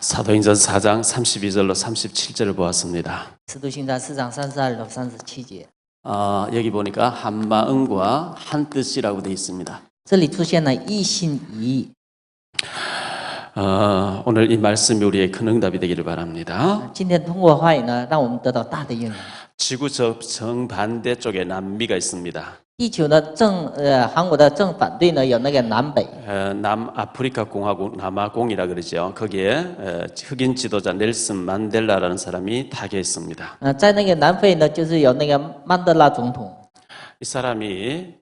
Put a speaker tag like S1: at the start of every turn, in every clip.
S1: 사도행전 4장 32절로 37절을 보았습니다.
S2: 使徒行传4章32到37节，
S1: 여기 보니까 한마음과 한뜻이라고 되어 있습니다.
S2: 这里出现了一心一意。
S1: 오늘 이 말씀이 우리의 큰 응답이 되기를 바랍니다.
S2: 今天通过话语呢，让我们得到大的应允。
S1: 지구 정반대 쪽에 남미가 있습니다.
S2: 地球的韩国的正反对呢，有那个南北。
S1: 남아프리카 공화국 남아공이라 그러죠. 거기에 흑인 지도자 넬슨 만델라라는 사람이 타계했습니다.
S2: 在那个南非呢，就是有那个曼德拉总统。
S1: 이 사람이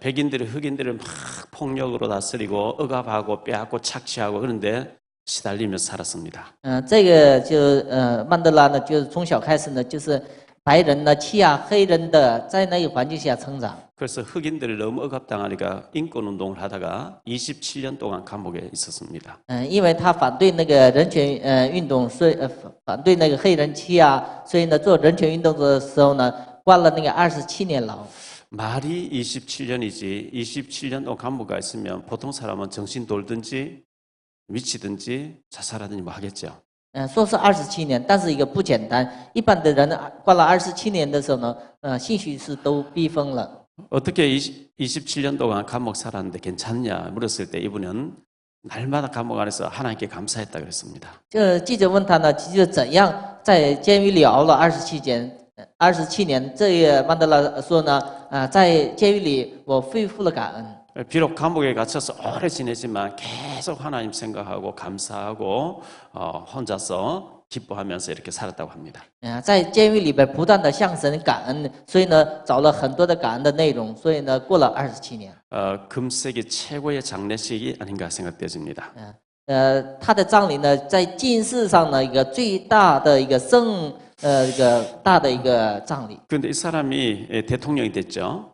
S1: 백인들이 흑인들을 막 폭력으로 다스리고 억압하고 빼앗고 착취하고 그런데 시달리며 살았습니다.
S2: 这个就曼德拉呢，就是从小开始呢，就是白人呢欺压黑人的，在那个环境下成长。
S1: 그래서 흑인들을 너무 억압당하니까 인권운동을 하다가 27년 동안 감옥에 있었습니다.
S2: 因为他反对那个人权运动，所以反对那个黑人欺压，所以呢做人权运动的时候呢，关了那个27年牢。
S1: 말이 27년이지 27년 동안 감옥에 가 있으면 보통 사람은 정신 돌든지 미치든지 자살하든지 뭐 하겠죠.
S2: 说是27年，但是一个不简单。一般的人关了27年的时候呢，兴许是都逼疯了。
S1: 어떻게 27년 동안 감옥 살았는데 괜찮냐 물었을 때 이분은 날마다 감옥 안에서 하나님께 감사했다 그랬습니다.
S2: 就记者问他呢，就怎样在监狱里熬了27年。这个曼德拉说呢，在监狱里我恢复了感恩。
S1: 비록 감옥에 갇혀서 오래 지내지만 계속 하나님 생각하고 감사하고 혼자서 기뻐하면서 이렇게 살았다고 합니다.
S2: 在监狱里边不断的向神感恩，所以呢找了很多的感恩的内容，所以呢过了27年。
S1: 금세기 최고의 장례식이 아닌가 생각되어집니다.
S2: 他的葬礼呢，在近世上呢一个最大的一个一个大的一个葬礼。
S1: 그런데 이 사람이 대통령이 됐죠.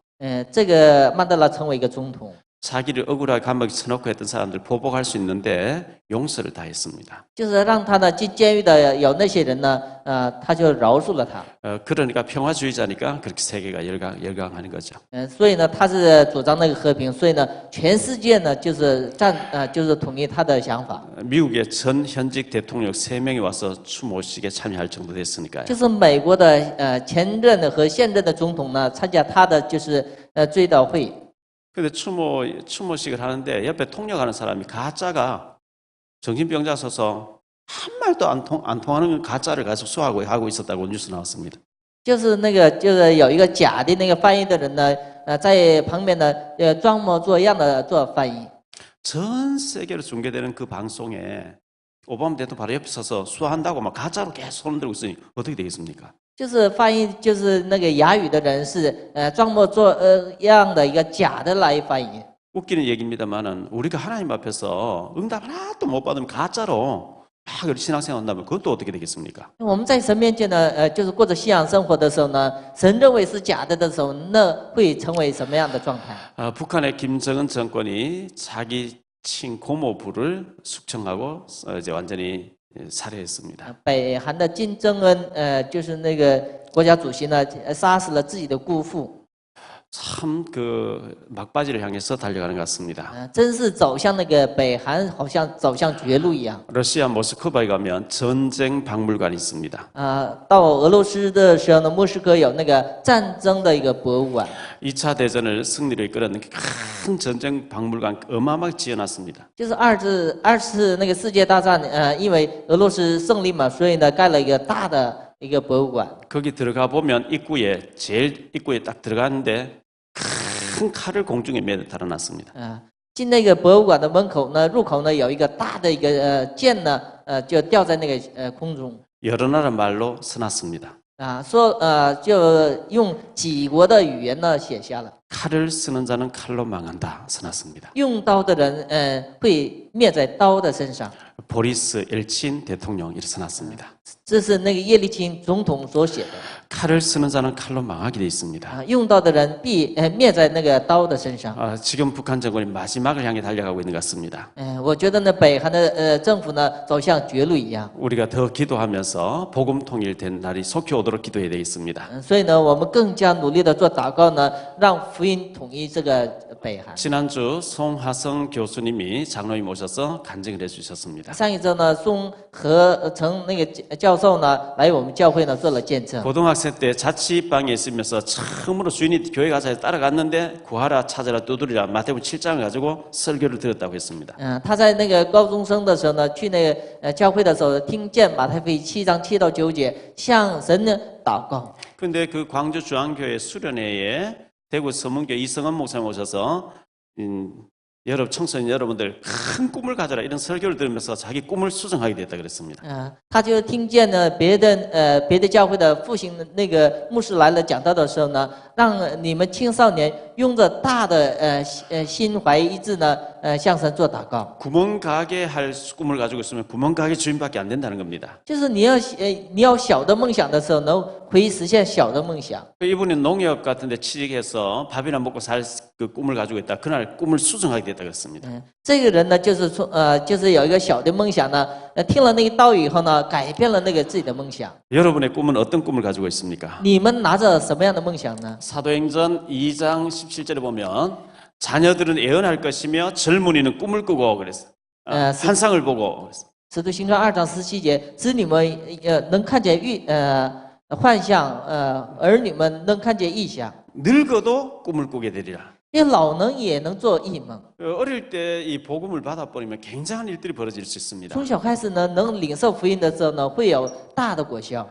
S2: 这个曼德拉成为一个总统。
S1: 자기를 억울하게 감옥에 쳐놓고 했던 사람들 보복할 수 있는데 용서를 다 했습니다.
S2: 就是让他呢进监狱的有那些人呢，他就饶恕了他。
S1: 그러니까 평화주의자니까 그렇게 세계가 열광하는 거죠.
S2: 所以呢他是主张那个和平，所以呢全世界呢就是就是统一他的想法。
S1: 미국의 전 현직 대통령 3명이 와서 추모식에 참여할 정도 됐으니까요.
S2: 就是美国的前任的和现任的总统呢参加他的就是追悼会。
S1: 근데 추모식을 하는데 옆에 통역하는 사람이 가짜가 정신병자 서서 한 말도 안 통하는 가짜를 계속 수하고 하고 있었다고 뉴스 나왔습니다.
S2: 就是那个就是有一个假的那个翻译的人呢，在旁边呢装模作样的做翻译。
S1: 전 세계로 중계되는 그 방송에 오바마 대통령 바로 옆에 서서 수화한다고 막 가짜로 계속 손을 들고 있으니 어떻게 되겠습니까?
S2: 就是翻译，就是那个哑语的人是装模作样的一个假的来翻译。
S1: 웃기는 얘기입니다만은 우리가 하나님 앞에서 응답 하나도 못 받으면 가짜로 막 신앙생활 한다면 그것도 어떻게 되겠습니까?
S2: 我们在神面前呢，就是过着信仰生活的时候呢，神认为是假的时候，那会成为什么样的状态？
S1: 북한의 김정은 정권이 자기 친 고모부를 숙청하고 이제 완전히 살해했습니다.
S2: 北韩的金正恩，就是那个国家主席呢，杀死了自己的姑父。
S1: 참 그 막바지를 향해서 달려가는 것 같습니다.
S2: 真是走向那个北韩，好像走向绝路一样。
S1: 러시아 모스크바에 가면 전쟁 박물관이 있습니다.
S2: 到俄罗斯的时候呢，莫斯科有那个战争的一个博物馆。
S1: 2차 대전을 승리로 이끌었는 큰 전쟁 박물관 어마어마하게 지어놨습니다.
S2: 就是二次那个世界大战，因为俄罗斯胜利嘛，所以呢盖了一个大的一个博物馆。
S1: 거기 들어가 보면 제일 입구에 딱 들어가는데 큰 칼을 공중에 매달 달아놨습니다.
S2: 进那个博物馆的门口呢，入口呢有一个大的一个剑呢，就吊在那个空中。
S1: 여러 나라 말로 써놨습니다.
S2: 说就用几国的语言呢写下了。
S1: 칼을 쓰는 자는 칼로 망한다 써놨습니다.
S2: 用刀的人，会灭在刀的身上。
S1: 보리스 엘친 대통령 이렇게 써놨습니다.
S2: 这是那个叶利钦总统所写的。
S1: 칼을 쓰는 자는 칼로 망하게 돼 있습니다.
S2: 用刀的人必灭在那个刀的身上。
S1: 지금 북한 정권이 마지막을 향해 달려가고 있는 것 같습니다.
S2: 我觉得呢，北韩的政府呢走向绝路一样。
S1: 우리가 더 기도하면서 복음 통일된 날이 속히 오도록 기도해야 되겠습니다.
S2: 所以呢，我们更加努力的做祷告呢，让福音统一这个北韩。
S1: 지난주 송화성 교수님이 장로님 오셔서 간증을 해주셨습니다.
S2: 上一周呢，宋和成那个教授呢来我们教会呢做了见证。
S1: 고등학생 때 자취방에 있으면서 처음으로 주인이 교회 가자 해서 따라갔는데 구하라 찾아라 두드리라 마태복음 7장을 가지고 설교를 들었다고 했습니다.
S2: 他在那个高中生的时候呢，去那个教会的时候，听见马太福音7章7到9节，向神呢祷告。
S1: 근데 그 광주 중앙교회 수련회에 대구 서문교 이성은 목사님 오셔서 여러분 청소년 여러분들 큰 꿈을 가져라 이런 설교를 들으면서 자기 꿈을 수정하게 됐다 그랬습니다.
S2: 他就听见呢别的教会的复兴那个牧师来了讲道的时候呢，让你们青少年用着大的心怀一致呢，向神做祷告。
S1: 구멍 가게 할 꿈을 가지고 있으면 구멍 가게 주인밖에 안 된다는 겁니다.
S2: 就是你要小的梦想的时候，能可以实现小的梦想。
S1: 이분이 농협 같은 데 취직해서 밥이나 먹고 살 그 꿈을 가지고 있다. 그날 꿈을 수정하게 됐다 그랬습니다.
S2: 这个人呢，就是有一个小的梦想呢，听了那个道以后呢，改变了那个自己的梦想。
S1: 여러분의 꿈은 어떤 꿈을 가지고 있습니까?
S2: 你们拿着什么样的梦想呢？
S1: 사도행전 2장 17절에 보면 자녀들은 예언할 것이며 젊은이는 꿈을 꾸고 그랬어. 환상을 보고 그랬어.
S2: 使徒行传2章17节，使你们能看见幻象，儿女们能看见异象。
S1: 늙어도 꿈을 꾸게 되리라.
S2: 因为老能也能做异梦。
S1: 어릴 때 이 복음을 받아버리면 굉장한 일들이 벌어질 수 있습니다.
S2: 从小开始呢，能领受福音的时候呢，会有大的果效。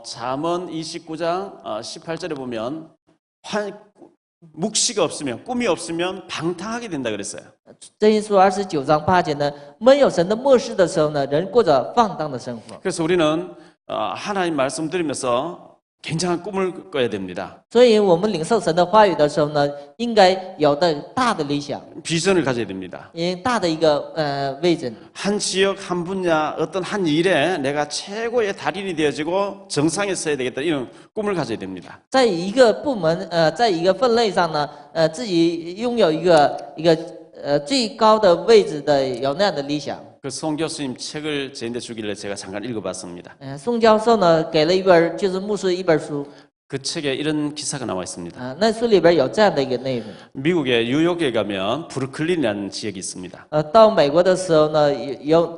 S1: 잠언 29장 18절에 보면 묵시가 없으면 꿈이 없으면 방탕하게 된다 그랬어요.
S2: 箴言书29章8节呢，没有神的默示的时候呢，人过着放荡的生活。
S1: 그래서 우리는 하나님 말씀 들으면서 굉장한 꿈을 꿔야 됩니다.
S2: 所以我们领受神的话语的时候呢，应该有的大的理想，
S1: 비전을 가져야 됩니다.
S2: 大的一个位置。
S1: 한 지역 한 분야 어떤 한 일에 내가 최고의 달인이 되어지고 정상에 서야 되겠다 이런 꿈을 가져야 됩니다.
S2: 在一个部门在一个分类上呢，自己拥有一个最高的位置的有那样的理想。
S1: 그 송 교수님 책을 저한테 주길래 제가 잠깐 읽어봤습니다.
S2: 宋教授呢给了一本就是牧师一本书，
S1: 그 책에 이런 기사가 나와 있습니다.
S2: 那书里边有这样的一个内容。
S1: 미국의 뉴욕에 가면 브루클린이라는 지역이 있습니다.
S2: 到美国的时候呢，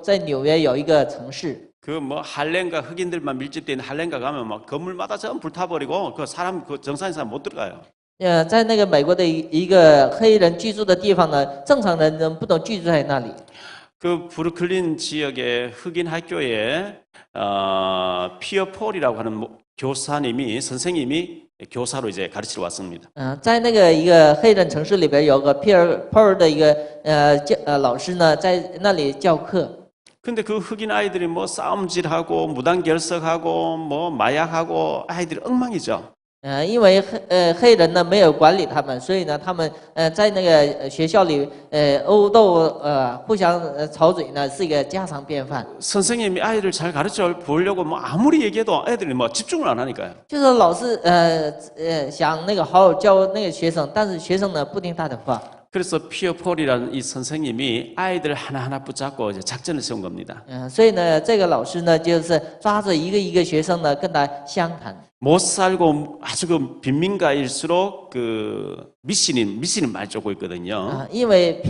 S2: 在纽约有一个城市。
S1: 그 뭐 할렘가 흑인들만 밀집되어 있는 할렘가 가면 막 건물마다 전부 불타버리고 그 사람 그 정상인 사람 못 들어가요.
S2: 在那个美国的一个黑人居住的地方呢，正常人不能居住在那里。
S1: 그 브루클린 지역의 흑인 학교에 피어 폴이라고 하는 교사님이 선생님이 교사로 이제 가르치러 왔습니다.
S2: 在那个一个黑人城市里边有个 Pierre Paul 的一个老师呢，在那里教课。
S1: 근데 그 흑인 아이들이 뭐 싸움질하고 무단 결석하고 뭐 마약하고 아이들이 엉망이죠.
S2: 因为黑人呢没有管理他们，所以呢他们在那个学校里殴斗互相吵嘴呢是一个家常便饭。
S1: 선생님이 아이들 잘 가르쳐 보려고 뭐 아무리 얘기해도 애들이 뭐 집중을 안 하니까요.
S2: 就是老师想那个好好教那个学生，但是学生呢不听他的话。
S1: 그래서 피어 폴이라는 이 선생님이 아이들 하나하나 붙잡고 이제 작전을 세운 겁니다.
S2: 所以呢这个老师呢就是抓着一个一个学生呢跟他相谈。
S1: 못 살고 아주 그 빈민가일수록 그 미신은 많이 쫓고 있거든요.
S2: 因为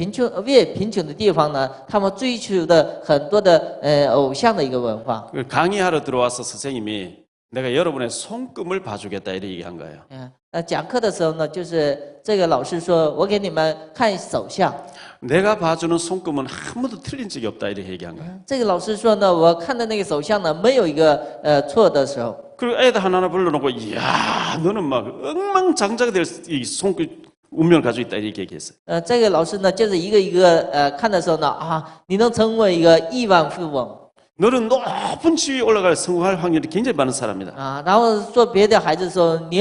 S2: 越贫穷的地方呢，他们追求的很多的偶像的一个文化。
S1: 강의하러 들어와서 선생님이 내가 여러분의 손금을 봐주겠다 이렇게 얘기한 거예요.
S2: 讲课的时候呢，就是这个老师说，我给你们看手相。
S1: 내가 봐주는 손금은 한 번도 틀린 적이 없다 이렇게 얘기한 거예요.
S2: 这个老师说呢，我看的那个手相呢，没有一个错的时候。
S1: 그리고 애들 하나하나 불러놓고 이야 너는 막 엉망장자가 될 이 손금 운명을 가지고 있다 이렇게 얘기했어요.
S2: 这个老师呢，就是一个一个看的时候呢，你能成为一个亿万富翁。
S1: 너는 높은 지위에 올라갈 성공할 확률이 굉장히 많은 사람이다.
S2: 然后说别的孩子说，你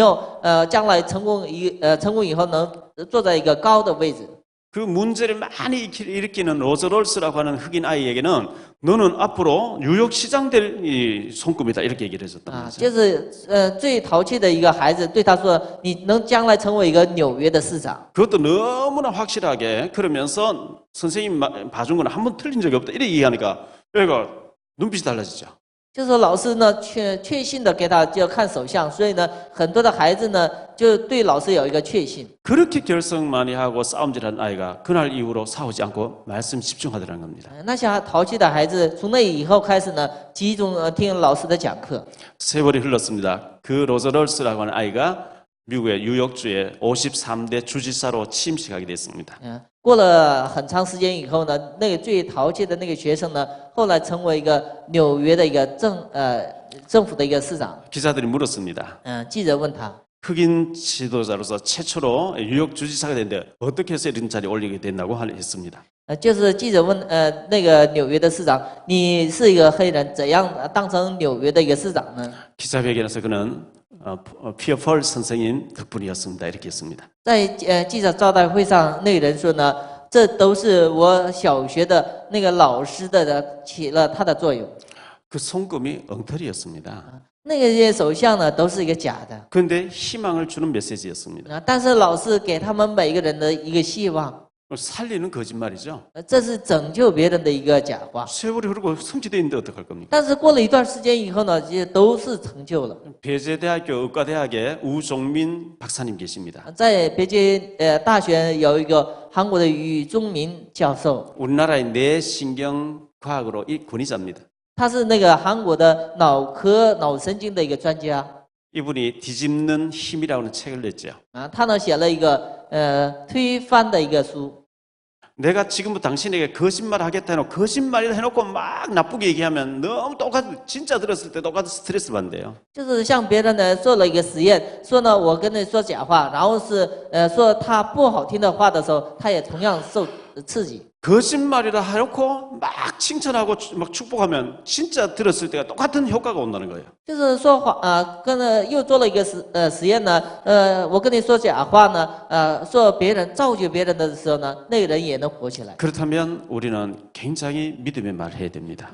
S2: 将来成功以后能坐在一个高的位置。
S1: 그 문제를 많이 일으키는 로저롤스라고 하는 흑인 아이에게는 너는 앞으로 뉴욕 시장 될 이 손금이다 이렇게 얘기를 해줬단 말이죠.
S2: 就是最淘气的一个孩子对他说，你能将来成为一个纽约的市长。
S1: 그것도 너무나 확실하게 그러면서 선생님 봐준 건 한 번 틀린 적이 없다 이렇게 얘기하니까 얘가 눈빛이 달라지죠.
S2: 就是说老师呢确信的给他就看手相，所以呢很多的孩子呢就对老师有一个确信。
S1: 그렇게 결성 많이 하고 싸움질하는 아이가 그날 이후로 싸우지 않고 말씀 집중하더라는 겁니다.
S2: 那些淘气的孩子从那以后开始呢集中听老师的讲课。
S1: 세월이 흘렀습니다. 그 로저럴스라고 하는 아이가 미국의 뉴욕주의 53대 주지사로 취임식하게 됐습니다.
S2: 过了很长时间以后呢，那个最淘气的那个学生呢，后来成为一个纽约的一个政府的一个市长。
S1: 기자들이 물었습니다.
S2: 记者问他，
S1: 흑인 지도자로서 최초로 뉴욕 주지사가 됐는데 어떻게 해서 이런 자리에 올리게 됐다고 했습니다.
S2: 就是记者问那个纽约的市长，你是一个黑人，怎样当成纽约的一个市长呢？
S1: 기자회견에서 그는 피어 펄 선생님 덕분이었습니다. 이렇게 했습니다.
S2: 在记者招待会上，那个人说呢，这都是我小学的那个老师的起了他的作用。
S1: 그 손금이 엉터리였습니다.
S2: 那个些手相呢，都是一个假的。
S1: 그런데 희망을 주는 메시지였습니다.
S2: 但是老师给他们每一个人的一个希望，
S1: 살리는 거짓말이죠.
S2: 这是拯救别人的一个假话。
S1: 세월이 흐르고 성취되어 있는데 어떡할 겁니까?
S2: 但是过了一段时间以后呢，这些都是成就了。
S1: 배재대학교 의과대학에 우종민 박사님 계십니다.
S2: 在北京大学有一个韩国的宇中民教授，
S1: 우리나라의 뇌신경과학으로 권위자입니다.
S2: 他是那个韩国的脑科脑神经的一个专家。
S1: 이분이 뒤집는 힘이라는 책을 냈죠.
S2: 他呢写了一个推翻的一个书。
S1: 내가 지금부터 당신에게 거짓말 하겠다 해놓고 거짓말이라 해놓고 막 나쁘게 얘기하면 너무 진짜 들었을 때 똑같은 스트레스 받는데요.
S2: 就是向别人呢做了一个实验，说呢我跟你说假话，然后是说他不好听的话的时候，他也同样受刺激。
S1: 거짓말이라 해놓고 막 칭찬하고 막 축복하면 진짜 들었을 때가 똑같은 효과가 온다는 거예요.
S2: 就是说谎又做了一个实验呢，我跟你说假话呢，说别人造就别人的时候呢，那个人也能活起来。
S1: 그렇다면 우리는 굉장히 믿음의 말을 해야 됩니다.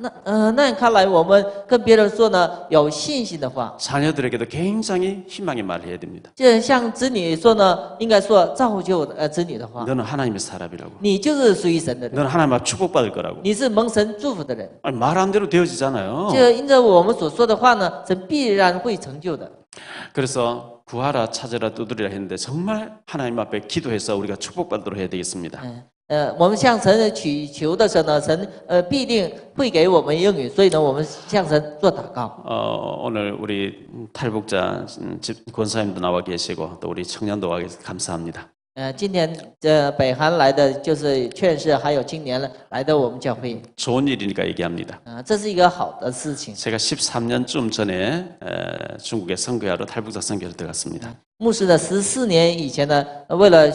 S2: 那看来我们跟别人说呢有信心的话，
S1: 자녀들에게도 굉장히 희망의 말을 해야 됩니다.
S2: 就像子女说呢，应该说造就子女的话，
S1: 너는 하나님의 사람이라고.
S2: 你就是属于神的人，
S1: 너는 하나님 앞 축복받을 거라고.
S2: 你是蒙神祝福的人。
S1: 아니, 말한 대로 되어지잖아요.
S2: 就因着我们所说的话呢，神必然会成就的。
S1: 그래서 구하라 찾으라 두드리라 했는데 정말 하나님 앞에 기도해서 우리가 축복받도록 해야 되겠습니다.
S2: 我们向神祈求的时候呢，神必定会给我们应允，所以呢，我们向神做祷告。
S1: 오늘 우리 탈북자 권사님도 나와 계시고 또 우리 청년도 와 계셔서 감사합니다.
S2: 今天北韩来的就是劝士还有青年来的我们教会，
S1: 좋은 일이니까 얘기합니다.
S2: 这是一个好的事情。
S1: 제가 13년쯤 전에 중국에 선교하러 탈북자 선교를 들어갔습니다.
S2: 牧师的14年以前呢，为了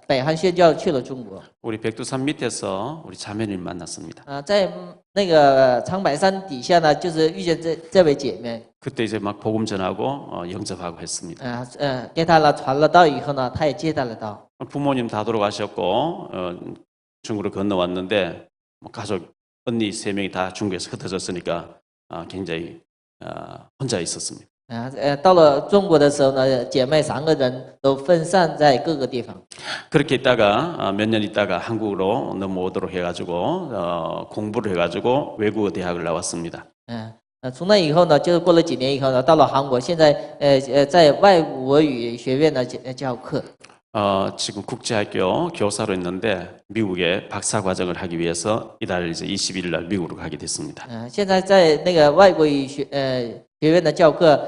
S2: 北韩宣教去了中国。
S1: 우리 백두산 밑에서 우리 자매님 만났습니다.
S2: 在那个长白山底下呢，就是遇见这位姐妹。
S1: 그때 이제 막 복음 전하고 영접하고 했습니다.
S2: 给她传了道以后呢，她也接待了道。
S1: 부모님 다 돌아가셨고 중국으로 건너왔는데 가족 언니 3명이 다 중국에서 흩어졌으니까 굉장히 혼자 있었습니다.
S2: 到了中国的时候呢，姐妹3个人都分散在各个地方。
S1: 그렇게 있다가 몇 년 있다가 한국으로 넘어오도록 해가지고 공부를 해가지고 외국어 대학을 나왔습니다.
S2: 从那以后呢，就是过了几年以后呢，到了韩国，现在在外国语学院呢教课。
S1: 지금 국제학교 교사로 있는데 미국에 박사 과정을 하기 위해서 이달 이제 21일 날 미국으로 가게 됐습니다.
S2: 现在在那个外国语学院的教课，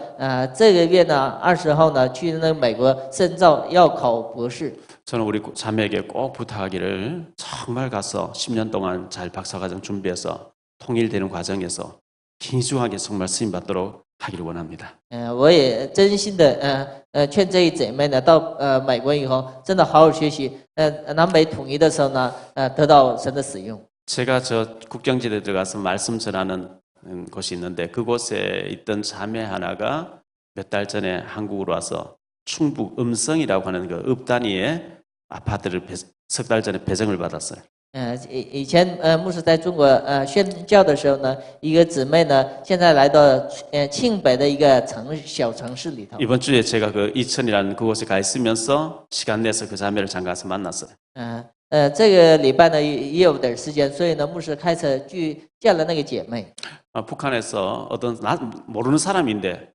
S2: 这个月呢20号呢去那美国深造要考博士。
S1: 저는 우리 자매에게 꼭 부탁하기를 정말 가서 10년 동안 잘 박사 과정 준비해서 통일되는 과정에서 귀중하게 정말 쓰임 받도록 하기를 원합니다.
S2: 我也真心的劝这一姐妹呢，到美国以后，真的好好学习，南北统一的时候呢，得到神的使用。
S1: 제가 저 국경지대에 들어가서 말씀 전하는 곳이 있는데 그곳에 있던 자매 하나가 몇 달 전에 한국으로 와서 충북 음성이라고 하는 그 읍단위에 아파트를 석 달 전에 배정을 받았어요.
S2: 以前牧师在中国宣教的时候呢，一个姊妹呢，现在来到庆北的一个小城市里头。
S1: 이번 주에 제가 그 이천이라는 그곳에 가 있으면서 시간 내서 그 자매를 잠깐 가서 만났어요.
S2: 这个礼拜呢也有点时间，所以呢，牧师开车去见了那个姐妹。
S1: 북한에서 어떤 나 모르는 사람인데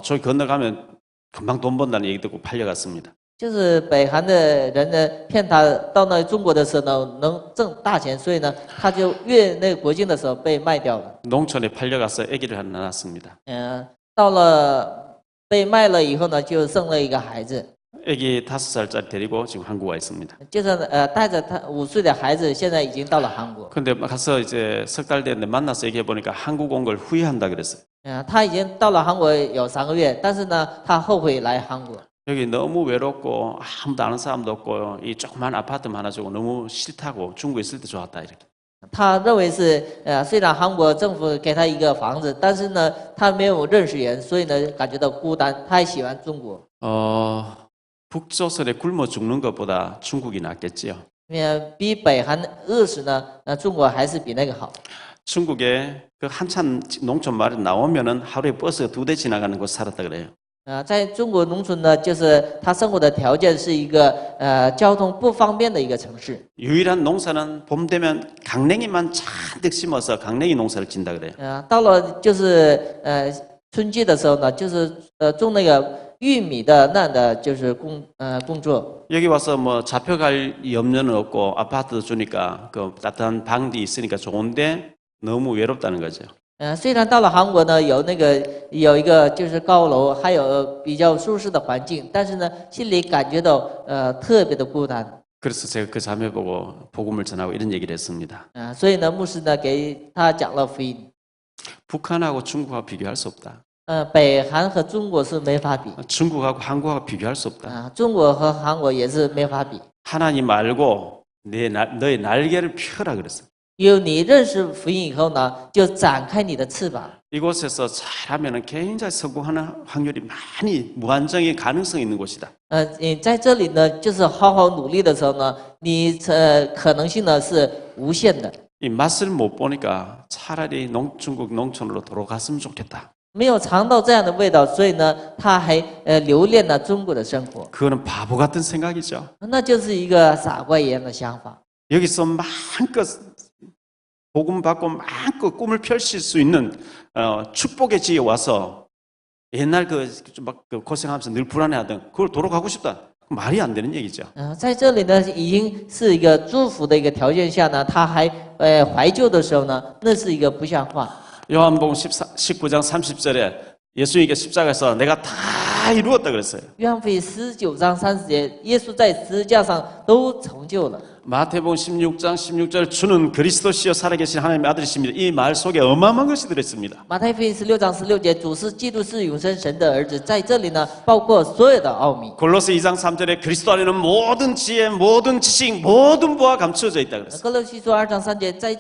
S1: 저기 건너가면 금방 돈 번다는 얘기 듣고 팔려갔습니다.
S2: 就是北韩的人呢，骗他到那中国的时候呢，能挣大钱，所以呢，他就越那个国境的时候被卖掉了。
S1: 농촌에 팔려가서 아기를 하나 낳았습니다.
S2: 到了被卖了以后呢，就生了一个孩子，
S1: 아기 5살짜리 데리고 지금 한국 와 있습니다.
S2: 就是带着他5岁的孩子，现在已经到了韩国。
S1: 근데 가서 이제 석 달 됐는데 만나서 얘기해 보니까 한국 온 걸 후회한다 그랬어요.
S2: 他已经到了韩国有3个月，但是呢，他后悔来韩国。
S1: 여기 너무 외롭고 아무도 아는 사람도 없고 이 조그만 아파트만 하나 주고 너무 싫다고 중국에 있을 때 좋았다 이렇게.
S2: 他认为是虽然韩国政府给他一个房子，但是呢，他没有认识人，所以呢，感觉到孤单。他也喜欢中国。
S1: 북조선에 굶어 죽는 것보다 중국이 낫겠지요.
S2: 比北韩饿死呢，中国还是比那个好。
S1: 중국에 그 한참 농촌 마을에 나오면은 하루에 버스가 2대 지나가는 곳 살았다 그래요.
S2: 在中国农村呢，就是他生活的条件是一个交通不方便的一个城市。
S1: 유일한 농사는 봄 되면 강냉이만 잔뜩 심어서 강냉이 농사를 짓는다 그래요.
S2: 到了就是春季的时候呢，就是种那个玉米的那样的就是工作。
S1: 여기 와서 뭐 잡혀갈 염려는 없고 아파트 주니까 그 따뜻한 방도 있으니까 좋은데 너무 외롭다는 거죠.
S2: 虽然到了韩国呢，有一个就是高楼，还有比较舒适的环境，但是呢，心里感觉到特别的孤单。
S1: 그래서 제가 그 자매 보고 복음을 전하고 이런 얘기를 했습니다.
S2: 所以呢，牧师呢给他讲了福音。
S1: 북한하고 중국하고 비교할 수 없다.
S2: 北韩和中国是没法比，
S1: 중국하고 한국하고 비교할 수 없다.
S2: 中国和韩国也是没法比。
S1: 하나님 알고 너의 날개를 펴라 그랬어요.
S2: 有你认识福音以后呢，就展开你的翅膀。
S1: 이곳에서 잘하면 굉장히 성공하는 확률이 많이 무한정의 가능성이 있는 곳이다.
S2: 你在这里呢，就是好好努力的时候呢，你可能性呢是无限的。
S1: 이 맛을 못 보니까 차라리 중국 농촌으로 돌아갔으면 좋겠다.
S2: 没有尝到这样的味道，所以呢，他还留恋了中国的生活。
S1: 그거는 바보 같은 생각이죠.
S2: 那就是一个傻瓜一样的想法。
S1: 여기서 마음껏 복음 받고 마음껏 꿈을 펼칠 수 있는 축복의 지에 와서 옛날 막 고생하면서 늘 불안해하던 그걸 돌아가고 싶다. 말이 안 되는 얘기죠.
S2: 在这里呢，已经是一个祝福的一个条件下呢，他还怀旧的时候呢，那是一个不像话。
S1: 요한복음 19장 30절에 예수님께 십자가에서 내가 다 이루었다 그랬어요.
S2: 约翰福音19章30节，耶稣在十字架上都成就了。
S1: 마태복음 16장 16절 주는 그리스도시여 살아계신 하나님의 아들이십니다. 이 말 속에 어마어마한 것이 들어있습니다.
S2: 马太福音16章16节，主是基督是永生神的儿子，在这里呢，包括所有的奥秘。
S1: 골로새 2장 3절에 그리스도 안에는 모든 지혜, 모든 지식, 모든 부가 감추어져 있다 그랬어요.
S2: 哥罗西书2章3节，在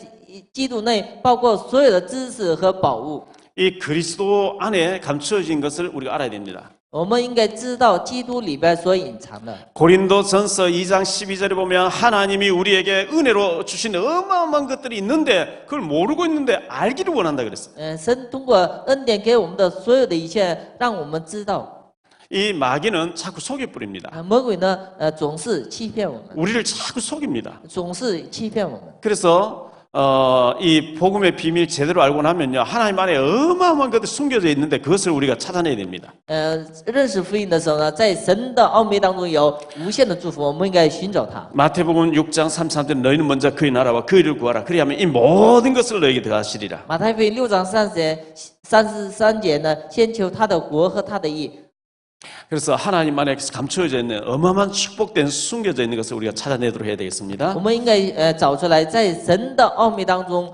S2: 基督内包括所有的知识和宝物。
S1: 이 그리스도 안에 감추어진 것을 우리가 알아야 됩니다.
S2: 我们应该知道基督里边所隐藏的。
S1: 고린도전서 2장 12절에 보면 하나님이 우리에게 은혜로 주신 어마어마한 것들이 있는데 그걸 모르고 있는데 알기를 원한다 그랬어요.
S2: 神通过恩典给我们的所有的一切，让我们知道。
S1: 이 마귀는 자꾸 속여 뿌립니다.
S2: 魔鬼呢，总是欺骗我们，
S1: 우리를 자꾸 속입니다.
S2: 总是欺骗我们。
S1: 그래서 이 복음의 비밀 제대로 알고 나면요 하나님 안에 어마어마한 것들이 숨겨져 있는데 그것을 우리가 찾아내야 됩니다.
S2: 认识福音的时候呢，在神的奥秘当中有无限的祝福，我们应该寻找它。
S1: 마태복음 6장 33절 너희는 먼저 그의 나라와 그의 일을 구하라. 그리하면 이 모든 것을 너에게 더하시리라.
S2: 马太福音6章33节呢，先求他的国和他的义。
S1: 그래서 하나님 안에 감추어져 있는 어마어마한 축복된 숨겨져 있는 것을 우리가 찾아내도록 해야 되겠습니다.
S2: 我们应该找出来，在神的奥秘当中，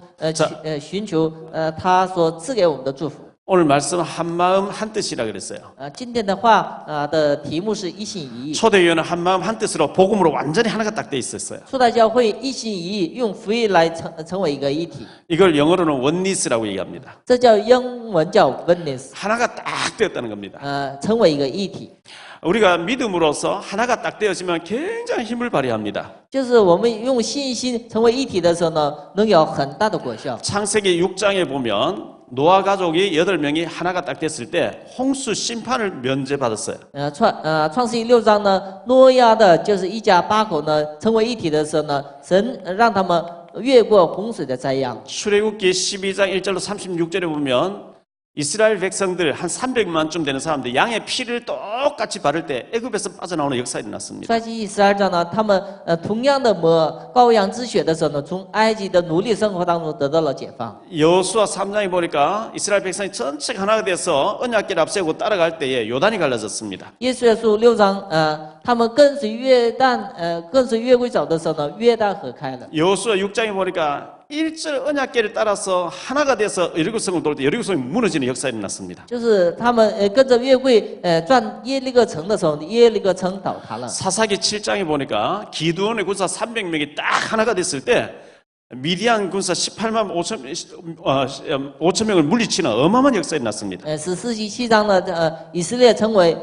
S2: 寻求他所赐给我们的祝福。
S1: 오늘 말씀 한 마음 한 뜻이라 그랬어요.
S2: 今天的话的题目是一心一意。
S1: 초대교회는 한 마음 한 뜻으로 복음으로 완전히 하나가 딱 돼 있었어요.
S2: 初代教会一心一意，用福音来成为一个一体，
S1: 이걸 영어로는 원리스라고 얘기합니다.
S2: 这叫英文叫 oneness，
S1: 하나가 딱 되었다는 겁니다.
S2: 成为一个一体。
S1: 우리가 믿음으로써 하나가 딱 되어지면 굉장히 힘을 발휘합니다.
S2: 就是我们用信心成为一体的时候呢，能有很大的果效。
S1: 창세기 6장에 보면 노아 가족이 8명이 하나가 딱 됐을 때 홍수 심판을 면제받았어요.
S2: 创世记6章呢，诺亚的就是一家8口呢成为一体的时候呢，神让他们越过洪水的灾殃。
S1: 출애굽기 12장 1절로 36절에 보면 이스라엘 백성들 한 300만쯤 되는 사람들 양의 피를 똑같이 바를 때 애굽에서 빠져나오는 역사가 일어났습니다.
S2: 出埃及记12章呢，他们同样的抹羔羊之血的时候呢，从埃及的奴隶生活当中得到了解放。
S1: 여호수아 3장에 보니까 이스라엘 백성이 전체가 하나가 돼서 언약궤를 앞세우고 따라갈 때에 요단이 갈라졌습니다.
S2: 耶稣书6章，他们跟随约柜走的时候呢，约旦河开了。
S1: 여호수아 6장에 보니까 1절 언약궤를 따라서 하나가 돼서 여리고성을 돌 때 여리고성이 무너지는 역사가 일어났습니다.
S2: 就是他们跟着约柜转耶利哥城的时候，耶利哥城倒塌了。
S1: 사사기 7장에 보니까 기드온의 군사 300명이 딱 하나가 됐을 때 미디안 군사 18만 5천 명을 물리치는 어마어마한 역사가 일어났습니다.
S2: 十四纪7章呢，以色列成为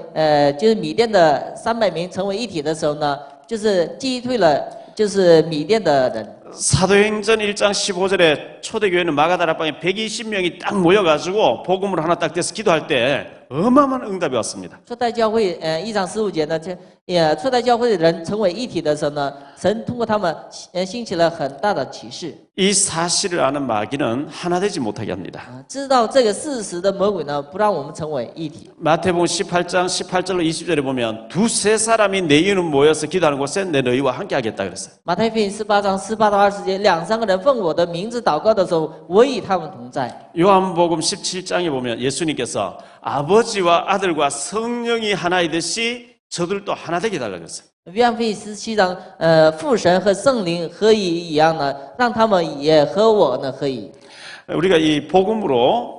S2: 就是米甸的300名成为一体的时候呢，就是击退了就是米甸的人。
S1: 사도행전 1장 15절에 초대교회는 마가다락방에 120명이 딱 모여가지고 복음으로 하나 딱 돼서 기도할 때 어마어마한 응답이 왔습니다.
S2: 初代教会1章15节呢，初代教会的人成为一体的时候呢，神通过他们兴起了很大的启示。
S1: 이 사실을 아는 마귀는 하나 되지 못하게 합니다.
S2: 知道这个事实的魔鬼呢，不让我们成为一体。
S1: 마태복음 18장 18절로 20절에 보면 두세 사람이 내 이름 모여서 기도하는 곳에 내 너희와 함께 하겠다 그랬어요.
S2: 马太福音18章18到20节，2、3个人奉我的名字祷告的时候，我与他们同在。
S1: 요한복음 17장에 보면 예수님께서 아버지와 아들과 성령이 하나이듯이 저들도 하나 되게 해달라고 했어요.
S2: 约翰福音17章，父神和圣灵合一一样呢，让他们也和我呢合一。
S1: 우리가 이 복음으로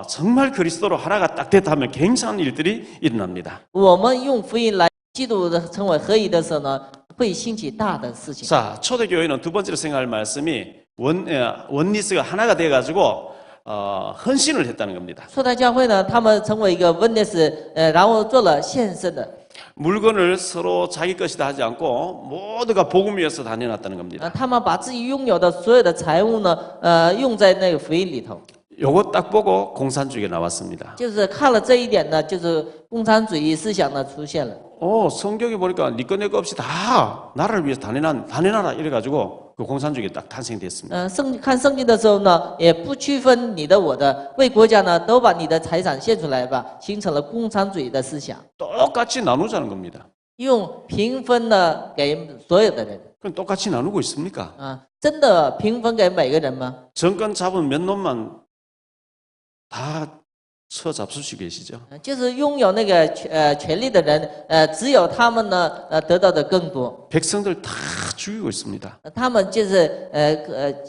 S1: 정말 그리스도로 하나가 딱 됐다 하면 굉장한 일들이 일어납니다.
S2: 我们用福音来基督的成为合一的时候呢，会兴起大的事情。
S1: 자, 초대교회는 두 번째로 생각할 말씀이 원리스가 하나가 돼가지고 헌신을 했다는 겁니다.
S2: 初代教会呢，他们成为一个 witness，然后做了献身的。
S1: 물건을 서로 자기 것이다 하지 않고 모두가 복음 위해서 다 내놨다는 겁니다.
S2: 他们把自己拥有的所有的财物呢，用在那个福音里头。
S1: 요거 딱 보고 공산주의가 나왔습니다.
S2: 就是看了这一点呢，就是共产主义思想呢出现了。
S1: 성경에 보니까 네 거 내 거 없이 다 나라를 위해서 다 내놔라 이래가지고 그 공산주의가 딱 탄생됐습니다.
S2: 看圣经的时候呢，也不区分你的我的，为国家呢都把你的财产献出来吧，形成了共产主义的思想，
S1: 똑같이 나누자는 겁니다.
S2: 用平分呢给所有的人
S1: 그럼 똑같이 나누고 있습니까?
S2: 真的平分给每个人吗？
S1: 정권 잡은 몇 놈만 다 처잡수시고 계시죠?
S2: 就是拥有那个权力的人，只有他们呢得到的更多，
S1: 백성들 다 죽이고 있습니다.
S2: 他们就是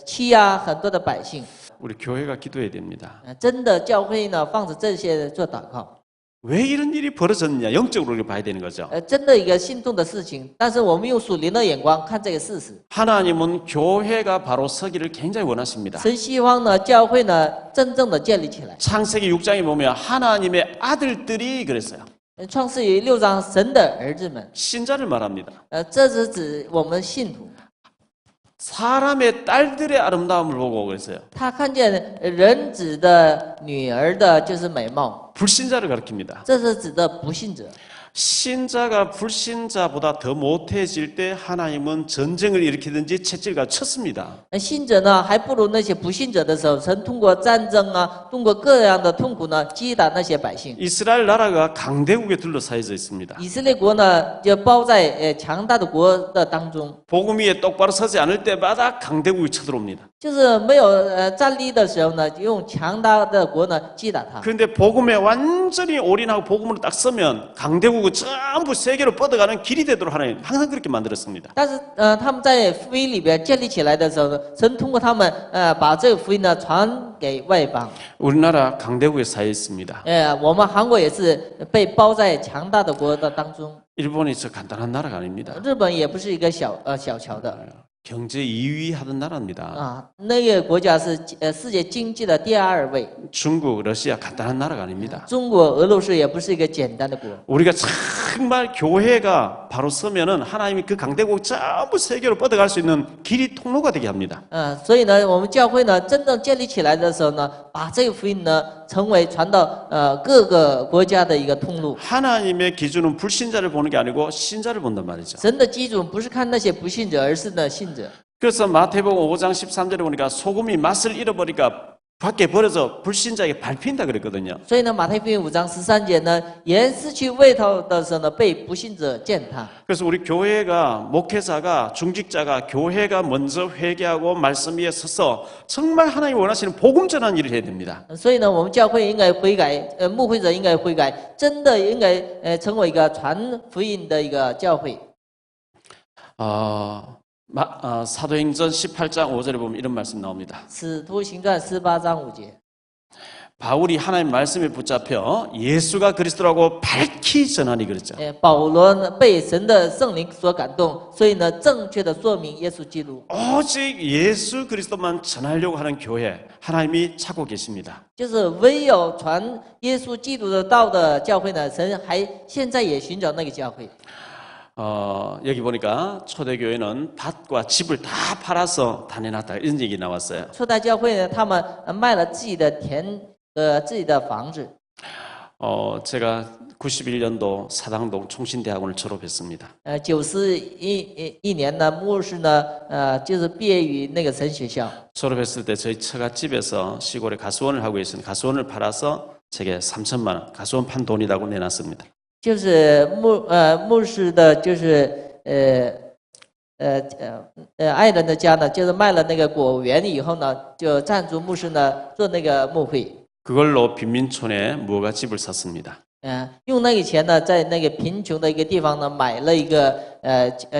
S2: 欺压很多的百姓。
S1: 우리 교회가 기도해야 됩니다.
S2: 真的教会呢放着这些做祷告。
S1: 왜 이런 일이 벌어졌느냐 영적으로 우리가 봐야 되는 거죠.
S2: 真的一个心动的事情，但是我们用属灵的眼光看这个事实。
S1: 하나님은 교회가 바로 서기를 굉장히 원하십니다.
S2: 神希望呢，教会呢真正的建立起来。
S1: 창세기 6장에 보면 하나님의 아들들이 그랬어요.
S2: 创世纪6章，神的儿子们，
S1: 신자를 말합니다.
S2: 这是指我们信徒。
S1: 사람의 딸들의 아름다움을 보고 그랬어요.
S2: 他看见人子的女儿的就是美貌，
S1: 불신자를 가리킵니다.
S2: 这是指的不信者。
S1: 신자가 불신자보다 더 못해질 때 하나님은 전쟁을 일으키든지 채찍을 쳤습니다.
S2: 信者呢还不如那些不信者的时候，神通过战争啊，通过各样的痛苦呢，击打那些百姓。
S1: 이스라엘 나라가 강대국에 둘러싸여져 있습니다.
S2: 以色列国呢就包在强大的国的当中，
S1: 복음 위에 똑바로 서지 않을 때마다 강대국이 쳐들어옵니다.
S2: 就是没有站立的时候呢，就用强大的国呢击打他。
S1: 그런데 복음에 완전히 올인하고 복음으로 딱 서면 강대국은 전부 세계로 뻗어가는 길이 되도록 하나님 항상 그렇게 만들었습니다.
S2: 但是他们在福音里边建立起来的时候呢，神通过他们把这个福音呢传给外邦。
S1: 우리나라 강대국에 쌓여 있습니다.
S2: 我们韩国也是被包在强大的国的当中。
S1: 일본이 저 간단한 나라가 아닙니다.
S2: 日本也不是一个小小瞧的。
S1: 경제 2위 하던 나라입니다.
S2: 啊，那个国家是世界经济的第2位。
S1: 중국, 러시아 간단한 나라가 아닙니다.
S2: 中国、俄罗斯也不是一个简单的国。
S1: 우리가 정말 교회가 바로 서면은 하나님이 그 강대국 전부 세계로 뻗어갈 수 있는 길이 통로가 되게 합니다.
S2: 所以呢，我们教会呢真正建立起来的时候呢，把这个福音呢成为传到各个国家的一个通路。
S1: 하나님의 기준은 불신자를 보는 게 아니고 신자를 본단 말이죠.
S2: 神的基准不是看那些不信者，而是呢信者。
S1: 그래서 마태복음 5장 13절에 보니까 소금이 맛을 잃어버리니까 밖에 버려서 불신자에게 밟힌다 그랬거든요.
S2: 所以呢，马太福音5章13节呢，盐失去味道的时候呢，被不信者践踏。
S1: 그래서 우리 교회가 목회자가 중직자가 교회가 먼저 회개하고 말씀 위에 서서 정말 하나님이 원하시는 복음 전하는 일을 해야 됩니다.
S2: 所以呢，我们教会应该悔改，牧会者应该悔改，真的应该成为一个传福音的一个教会。
S1: 사도행전 18장 5절에 보면 이런 말씀 나옵니다.
S2: 使徒行传18章5节。
S1: 바울이 하나님 말씀에 붙잡혀 예수가 그리스도라고 밝히 전하니 그랬죠.
S2: 保罗呢被神的圣灵所感动，所以呢正确的说明耶稣基督。
S1: 오직 예수 그리스도만 전하려고 하는 교회 하나님이 찾고 계십니다.
S2: 就是唯有传耶稣基督的道的教会呢，神还现在也寻找那个教会。
S1: 여기 보니까 초대교회는 밭과 집을 다 팔아서 다내놨다 이런 얘기 나왔어요.
S2: 初代教会呢，他们卖了自己的田自己的房子。
S1: 제가 91년도 사당동 총신대학원을 졸업했습니다.
S2: 91年呢，牧师呢，就是毕业于那个神学校。
S1: 졸업했을 때 저희 처갓집에서 시골에 가수원을 하고 있었는데 가수원을 팔아서 제게 3천만 원 가수원 판 돈이라고 내놨습니다.
S2: 就是牧师的，就是爱人的家呢，就是卖了那个果园以后呢，就赞助牧师呢做那个牧会。
S1: 그걸로 빈민촌에 무허가 집을 샀습니다.
S2: 用那个钱呢，在那个贫穷的一个地方呢，买了一个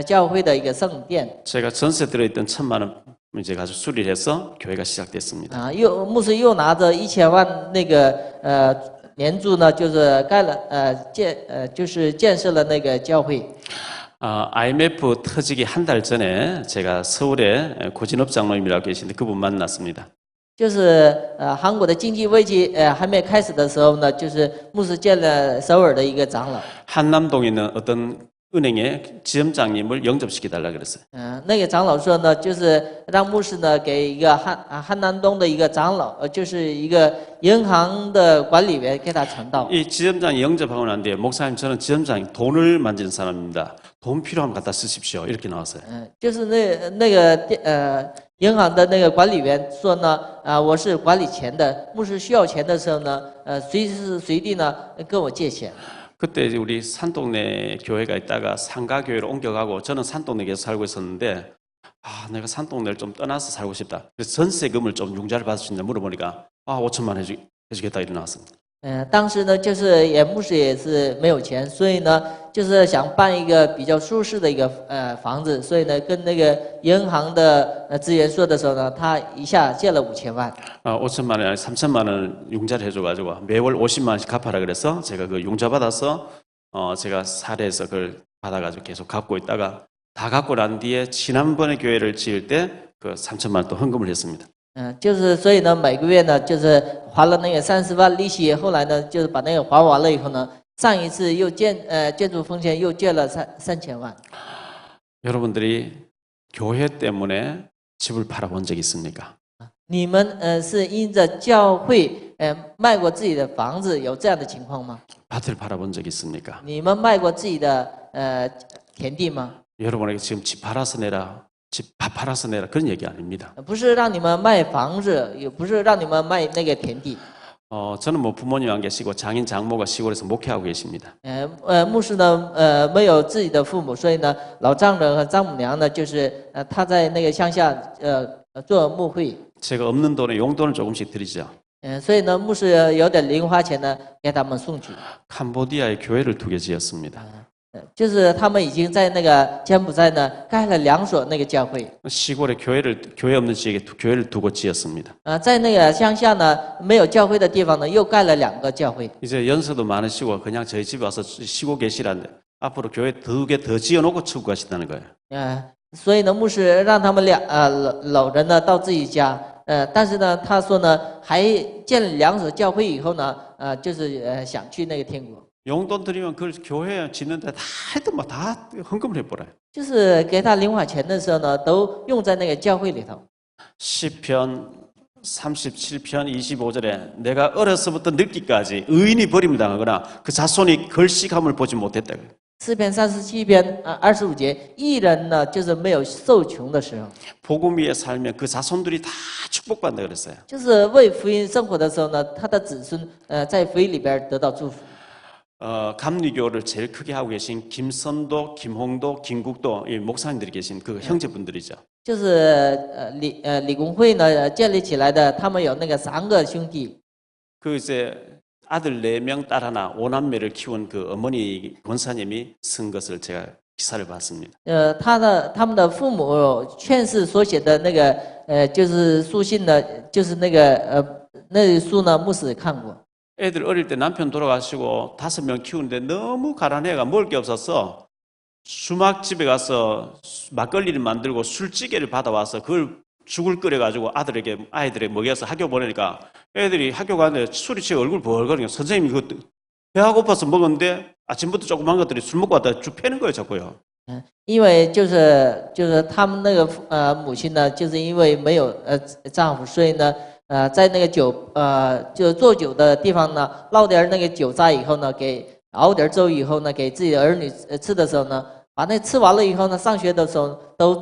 S2: 教会的一个圣殿。
S1: 제가 전세 들어있던 1,000만 원 이제 가지고 수리를 해서 교회가 시작됐습니다.
S2: 牧师又拿着1000万那个年租呢，就是盖了就是建设了那个教会。
S1: IMF 터지기 한 달 전에 제가 서울에 고진업 장로님이라고 계신데 그분 만났습니다.
S2: 就是韩国的经济危机还没开始的时候呢，就是牧师见了首尔的一个长老。
S1: 한남동에 있는 어떤 은행의 지점장님을 영접시켜달라 그랬어요.
S2: 那个长老说呢，就是让牧师呢给一个汉南东的一个长老，就是一个银行的管理员给他传道。
S1: 이 지점장이 영접하고 난 뒤에 목사님 저는 지점장이 돈을 만지는 사람입니다. 돈 필요하면 갖다 쓰십시오. 이렇게 나왔어요.
S2: 就是那个银行的那个管理员说呢，我是管理钱的，牧师需要钱的时候呢，随时随地呢跟我借钱。
S1: 그때 이제 우리 산동네 교회가 있다가 상가교회로 옮겨가고 저는 산동네 계속 살고 있었는데 내가 산동네를 좀 떠나서 살고 싶다. 그래서 전세금을 좀 융자를 받을 수 있냐 물어보니까 5천만 해주겠다 이렇게 나왔습니다.
S2: 当时呢，就是牧师也是没有钱，所以呢，就是想办一个比较舒适的一个房子，所以呢，跟那个银行的职员说的时候呢，他一下借了5000万。
S1: 5천만 원 아니 3천만 원을 융자를 해줘가지고 매월 50만 원씩 갚아라 그래서 제가 그 융자 받아서 제가 사례에서 그걸 받아가지고 계속 갚고 있다가 다 갚고 난 뒤에 지난번에 교회를 지을 때 그 3천만 원 또 헌금을 했습니다.
S2: 就是所以呢，每个月呢，就是还了那个30万利息，后来呢，就是把那个还完了以后呢，上一次又建筑奉献又借了3000万。
S1: 여러분들이 교회 때문에 집을 팔아본 적 있습니까?
S2: 你们是因着教会卖过自己的房子，有这样的情况吗？
S1: 밭을 팔아본 적 있습니까?
S2: 你们卖过自己的田地吗？
S1: 여러분에게 지금 집 팔아서 내라, 밥 팔아서 내라 그런 얘기 아닙니다.
S2: 不是让你们卖房子，也不是让你们卖那个田地。
S1: 저는 뭐 부모님 안 계시고 장인 장모가 시골에서 목회하고 계십니다.
S2: 牧师呢，没有自己的父母，所以呢，老丈人和丈母娘呢，就是他在那个乡下做牧会。
S1: 제가 없는 돈에 용돈을 조금씩 드리죠.
S2: 所以呢，牧师有点零花钱呢，给他们送去。
S1: 캄보디아에 교회를 2개 지었습니다.
S2: 就是他们已经在那个柬埔寨呢盖了2所那个教会。
S1: 시골에 교회 없는 지역에 교회를 두고 지었습니다.
S2: 在那个乡下呢没有教会的地方呢，又盖了2个教会。
S1: 이제 연세도 많으시고 그냥 저희 집에 와서 쉬고 계시라는데 앞으로 교회 2개 더 지어놓고 치고 가신다는 거예요.
S2: 所以呢，牧师让他们老人呢到自己家，但是呢，他说呢，还建了2所教会以后呢，就是想去那个天国，
S1: 용돈 드리면 그걸 교회 짓는데 다 해도 다 헌금을 해버려요.
S2: 就是给他零花钱的时候呢，都用在那个教会里头。
S1: 시편 37편 25절에 내가 어려서부터 늙기까지 의인이 버림당하거나 그 자손이 걸식함을 보지 못했다.
S2: 诗篇37篇25节，义人呢就是没有受穷的时候，
S1: 복음 위에 살면 그 자손들이 다 축복받는다 그랬어요.
S2: 就是为福音生活的时候呢，他的子孙在福音里边得到祝福。
S1: 감리교를 제일 크게 하고 계신 김선도, 김홍도, 김국도 이 목사님들이 계신 그 형제분들이죠.
S2: 就是理工会呢建立起来的，他们有那个3个兄弟，
S1: 그 이제 아들 4명, 딸 하나, 5남매를 키운 그 어머니 권사님이 쓴 것을 제가 기사를 봤습니다.
S2: 他们的父母劝世所写的那个就是书信呢，就是那个那书呢，牧师看过。
S1: 애들 어릴 때 남편 돌아가시고 5명 키우는데 너무 가난해가 먹을 게 없어서 수막집에 가서 막걸리를 만들고 술찌개를 받아와서 그걸 죽을 끓여가지고 아이들에게 먹여서 학교 보내니까 애들이 학교 가는데 술이 취해 얼굴 벌거리니까 선생님이 그것도 배가 고파서 먹었는데 아침부터 조그만 것들이 술 먹고 왔다 쭉 패는 거예요, 자꾸요.
S2: 因为就是他们那个母亲呢，就是因为没有丈夫，所以呢在那个就做酒的地方呢捞点那个酒渣以后呢，给熬点粥以后呢，给自己的儿女吃的时候呢，把那吃完了以后呢，上学的时候都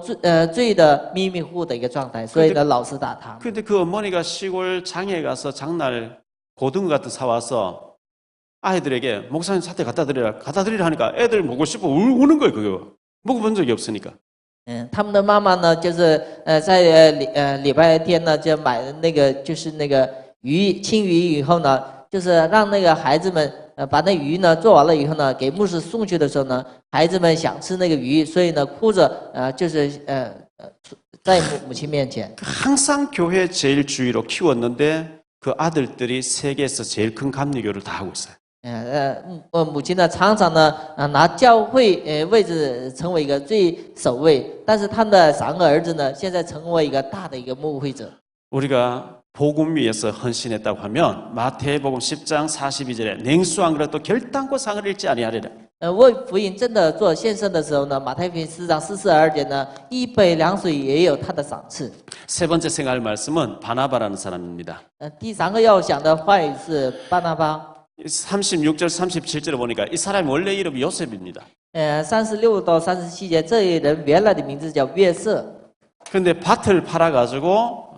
S2: 醉得迷迷糊糊的一个状态，所以呢老师打他。
S1: 근데 그 어머니가 시골 장에 가서 장날 고등어 같은 사와서 아이들에게 목사님 사태 갖다 드리라 하니까 애들 먹고 싶어 우는 거예요, 그거. 먹어본 적이 없으니까.
S2: 他们的妈妈呢，就是在礼拜天呢，就买那个就是那个青鱼以后呢，就是让那个孩子们把那鱼呢做完了以后呢，给牧师送去的时候呢，孩子们想吃那个鱼，所以呢哭着就是在母亲面前。
S1: 항상 교회 제일 주위로 키웠는데 그 아들들이 세계에서 제일 큰 감리교를 다 하고 있어요.
S2: 母亲呢常常呢拿教会位置成为一个最首位，但是他的3个儿子呢，现在成为一个大的一个牧会者。
S1: 우리가 복음 위해서 헌신했다고 하면 마태복음 10장 42절에 냉수 한 그릇도 결단코 상을 잃지 아니하리라.
S2: 为福音真的做献身的时候呢，马太福音4章42节呢，1杯凉水也有他的赏赐。
S1: 세 번째 생각할 말씀은 바나바라는 사람입니다.
S2: 第3个要讲的话语是巴拿巴。
S1: 36절 37절에 보니까 이 사람이 원래 이름이 요셉입니다.
S2: 36到37节，这一人原来的名字叫约瑟，
S1: 그런데 밭을 팔아가지고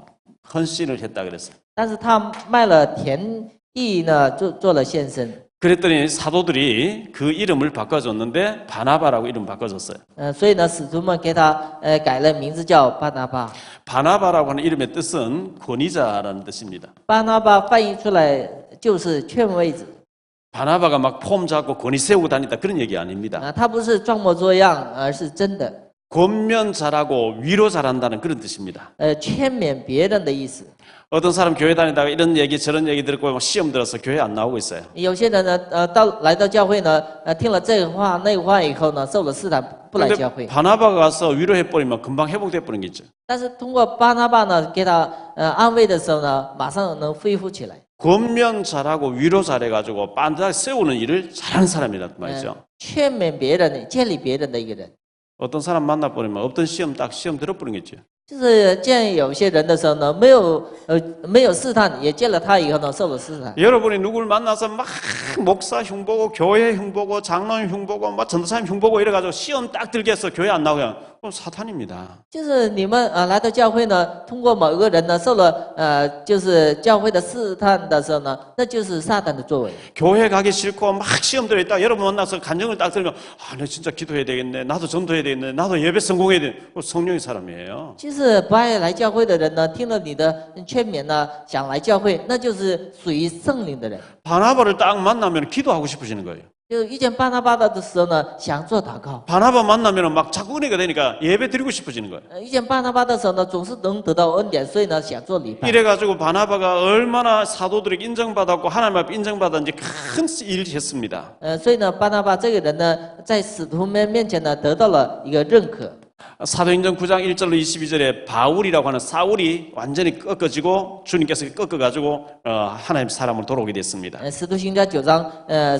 S1: 헌신을 했다 그랬어요.
S2: 但是他卖了田地呢，做了献身。
S1: 그랬더니 사도들이 그 이름을 바꿔줬는데 바나바라고 이름 바꿔줬어요.
S2: 所以呢，使徒们给他改了名字叫巴拿巴。
S1: 바나바라고 하는 이름의 뜻은 권위자라는 뜻입니다.
S2: 巴拿巴翻译出来就是劝慰子。
S1: 바나바가 막 폼 잡고 권위 세우고 다닌다 그런 얘기 아닙니다.
S2: 他不是装模作样，而是真的。
S1: 권면 잘하고 위로 잘한다는 그런 뜻입니다.
S2: 劝勉别人的意思。
S1: 어떤 사람 교회 다니다가 이런 얘기 저런 얘기 듣고 막 시험 들어서 교회 안 나오고 있어요.
S2: 有些人呢，来到教会呢，听了这个话那个话以后呢，受了试探，不来教会。
S1: 바나바가 가서 위로해 버리면 금방 회복돼 버리는 게 있죠.
S2: 但是通过巴拿巴呢，给他安慰的时候呢，马上能恢复起来。
S1: 권면 잘하고 위로 잘해가지고 반드시 세우는 일을 잘하는 사람이란 말이죠.
S2: 劝勉别人、建立别人的一个人。
S1: 어떤 사람 만나버리면 없던 시험 딱 시험 들어버리겠죠.
S2: 就是见有些人的时候呢，没有试探，也见了他以后呢，受了试探。
S1: 여러분이 누구를 만나서 막 목사 흉보고 교회 흉보고 장로님 흉보고 막 전도사님 흉보고 이래가지고 시험 딱 들게 해서 교회 안 나오면 사탄입니다.
S2: 就是你们来到教会呢，通过某个人呢受了就是教会的试探的时候呢，那就是撒旦的作为。
S1: 교회 가기 싫고 막 시험 들어있다 여러분 만나서 간증을 딱 들으면 나 진짜 기도해야 되겠네. 나도 전도해야 되겠네. 나도 예배 성공해야 돼. 성령의 사람이에요.
S2: 就是不爱来教会的人呢，听了你的劝勉呢，想来教会，那就是属于圣灵的人。
S1: 바나바를 딱 만나면 기도하고 싶으시는 거예요.
S2: 就遇见巴拿巴的时候呢，想做祷告；
S1: 바나바 만나면 막 자꾸 은혜가 되니까 예배 드리고 싶어지는 거예요.
S2: 遇见巴拿巴的时候呢，总是能得到恩典，所以呢，想做礼拜。
S1: 이래가지고 바나바가 얼마나 사도들에게 인정받았고 하나님 앞에 인정받았는지 큰 일을 했습니다.
S2: 所以呢，巴拿巴这个人呢，在使徒们面前呢，得到了一个认可。
S1: 사도행전 9장 1절로 22절에 바울이라고 하는 사울이 완전히 꺾어지고 주님께서 꺾어가지고 하나님 사람으로 돌아오게 됐습니다.
S2: 使徒行传9章，